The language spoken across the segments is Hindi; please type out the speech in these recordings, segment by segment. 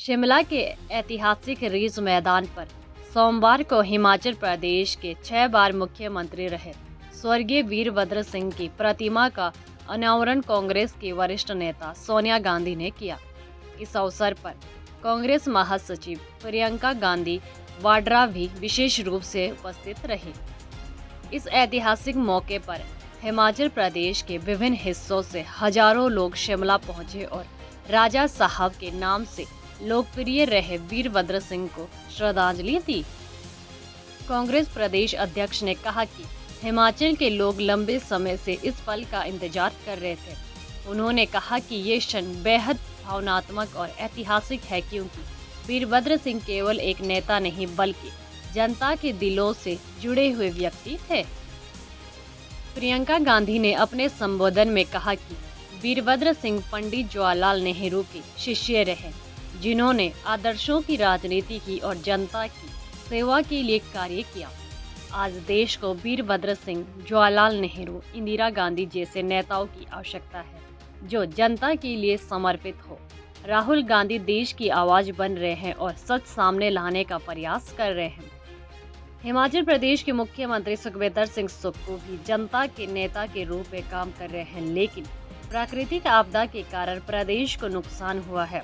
शिमला के ऐतिहासिक रिज मैदान पर सोमवार को हिमाचल प्रदेश के 6 बार मुख्यमंत्री रहे स्वर्गीय वीरभद्र सिंह की प्रतिमा का अनावरण कांग्रेस की वरिष्ठ नेता सोनिया गांधी ने किया। इस अवसर पर कांग्रेस महासचिव प्रियंका गांधी वाड्रा भी विशेष रूप से उपस्थित रही। इस ऐतिहासिक मौके पर हिमाचल प्रदेश के विभिन्न हिस्सों से हजारों लोग शिमला पहुंचे और राजा साहब के नाम से लोकप्रिय रहे वीरभद्र सिंह को श्रद्धांजलि दी। कांग्रेस प्रदेश अध्यक्ष ने कहा कि हिमाचल के लोग लंबे समय से इस पल का इंतजार कर रहे थे। उन्होंने कहा कि ये क्षण बेहद भावनात्मक और ऐतिहासिक है, क्योंकि वीरभद्र सिंह केवल एक नेता नहीं बल्कि जनता के दिलों से जुड़े हुए व्यक्ति थे। प्रियंका गांधी ने अपने संबोधन में कहा कि वीरभद्र सिंह पंडित जवाहरलाल नेहरू के शिष्य रहे, जिन्होंने आदर्शों की राजनीति की और जनता की सेवा के लिए कार्य किया। आज देश को वीरभद्र सिंह, जवाहरलाल नेहरू, इंदिरा गांधी जैसे नेताओं की आवश्यकता है, जो जनता के लिए समर्पित हो। राहुल गांधी देश की आवाज बन रहे हैं और सच सामने लाने का प्रयास कर रहे हैं। हिमाचल प्रदेश के मुख्यमंत्री सुखविंदर सिंह सुक्खू भी जनता के नेता के रूप में काम कर रहे हैं, लेकिन प्राकृतिक आपदा के कारण प्रदेश को नुकसान हुआ है।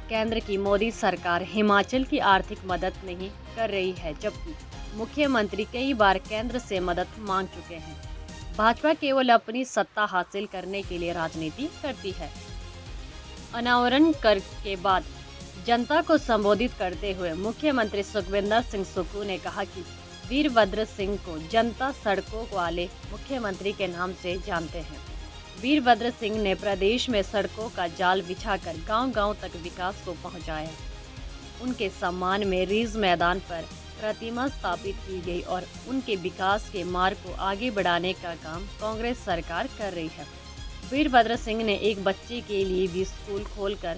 केंद्र की मोदी सरकार हिमाचल की आर्थिक मदद नहीं कर रही है, जबकि मुख्यमंत्री कई बार केंद्र से मदद मांग चुके हैं। भाजपा केवल अपनी सत्ता हासिल करने के लिए राजनीति करती है। अनावरण कर के बाद जनता को संबोधित करते हुए मुख्यमंत्री सुखविंदर सिंह सुक्खू ने कहा कि वीरभद्र सिंह को जनता सड़कों वाले मुख्यमंत्री के नाम से जानते हैं। वीरभद्र सिंह ने प्रदेश में सड़कों का जाल बिछाकर गांव-गांव तक विकास को पहुंचाया। उनके सम्मान में रिज मैदान पर प्रतिमा स्थापित की गई और उनके विकास के मार्ग को आगे बढ़ाने का काम कांग्रेस सरकार कर रही है। वीरभद्र सिंह ने एक बच्चे के लिए भी स्कूल खोलकर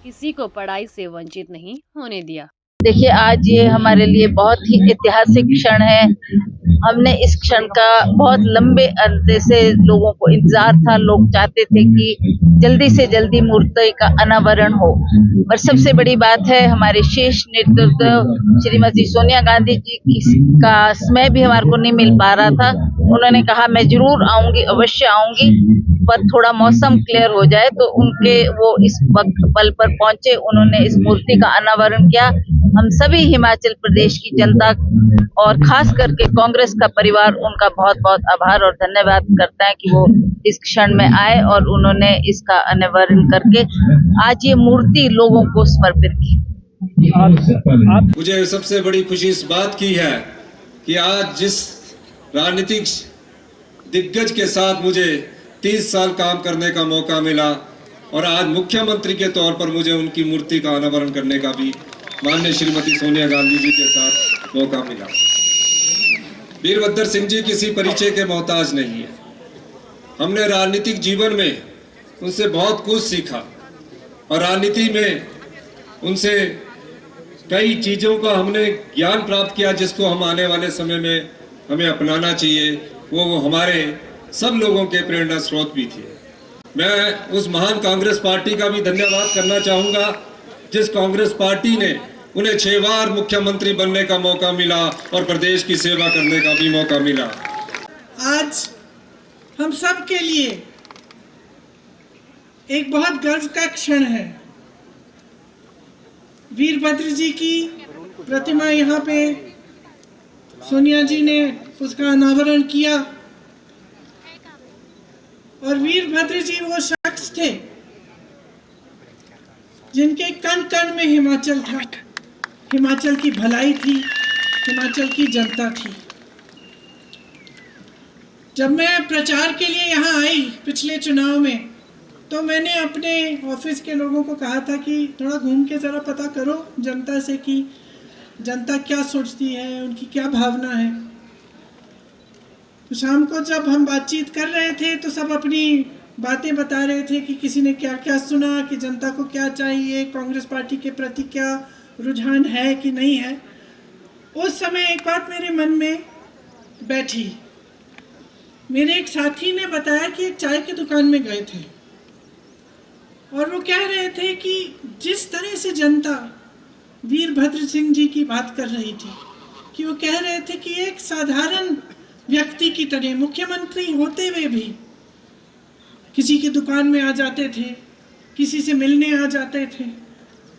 किसी को पढ़ाई से वंचित नहीं होने दिया। देखिए, आज ये हमारे लिए बहुत ही ऐतिहासिक क्षण है। हमने इस क्षण का बहुत लंबे अरसे से लोगों को इंतजार था। लोग चाहते थे कि जल्दी से जल्दी मूर्ति का अनावरण हो। और सबसे बड़ी बात है, हमारे शीर्ष नेतृत्व श्रीमती सोनिया गांधी जी का समय भी हमारे को नहीं मिल पा रहा था। उन्होंने कहा मैं जरूर आऊंगी, अवश्य आऊंगी, पर थोड़ा मौसम क्लियर हो जाए, तो वो इस वक्त पल पर पहुंचे। उन्होंने इस मूर्ति का अनावरण किया। हम सभी हिमाचल प्रदेश की जनता और खास करके कांग्रेस का परिवार उनका बहुत बहुत आभार और धन्यवाद करता है कि वो इस क्षण में आए और उन्होंने इसका अनावरण करके आज ये मूर्ति लोगों को समर्पित की। मुझे सबसे बड़ी खुशी इस बात की है कि आज जिस राजनीतिक दिग्गज के साथ मुझे 30 साल काम करने का मौका मिला और आज मुख्यमंत्री के तौर पर मुझे उनकी मूर्ति का अनावरण करने का भी माननीय श्रीमती सोनिया गांधी जी के साथ मौका मिला। वीरभद्र सिंह जी किसी परिचय के मोहताज नहीं है। हमने राजनीतिक जीवन में उनसे बहुत कुछ सीखा और राजनीति में उनसे कई चीज़ों का हमने ज्ञान प्राप्त किया, जिसको हम आने वाले समय में हमें अपनाना चाहिए। वो हमारे सब लोगों के प्रेरणा स्रोत भी थे। मैं उस महान कांग्रेस पार्टी का भी धन्यवाद करना चाहूँगा, जिस कांग्रेस पार्टी ने उन्हें 6 बार मुख्यमंत्री बनने का मौका मिला और प्रदेश की सेवा करने का भी मौका मिला। आज हम सब के लिए एक बहुत गर्व का क्षण है। वीरभद्र जी की प्रतिमा यहाँ पे सोनिया जी ने उसका अनावरण किया और वीरभद्र जी वो शख्स थे जिनके कण कण में हिमाचल था, हिमाचल की भलाई थी, हिमाचल की जनता थी। जब मैं प्रचार के लिए यहाँ आई पिछले चुनाव में, तो मैंने अपने ऑफिस के लोगों को कहा था कि थोड़ा घूम के ज़रा पता करो जनता से कि जनता क्या सोचती है, उनकी क्या भावना है। तो शाम को जब हम बातचीत कर रहे थे तो सब अपनी बातें बता रहे थे कि किसी ने क्या क्या सुना, कि जनता को क्या चाहिए, कांग्रेस पार्टी के प्रति क्या रुझान है कि नहीं है। उस समय एक बात मेरे मन में बैठी। मेरे एक साथी ने बताया कि एक चाय की दुकान में गए थे और वो कह रहे थे कि जिस तरह से जनता वीरभद्र सिंह जी की बात कर रही थी, कि वो कह रहे थे कि एक साधारण व्यक्ति की तरह मुख्यमंत्री होते हुए भी किसी की दुकान में आ जाते थे, किसी से मिलने आ जाते थे,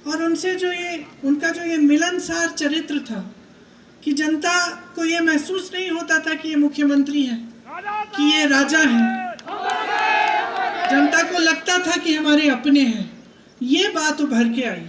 और उनसे जो ये उनका जो ये मिलनसार चरित्र था कि जनता को ये महसूस नहीं होता था कि ये मुख्यमंत्री हैं, कि ये राजा हैं, जनता को लगता था कि हमारे अपने हैं। ये बात उभर के आई।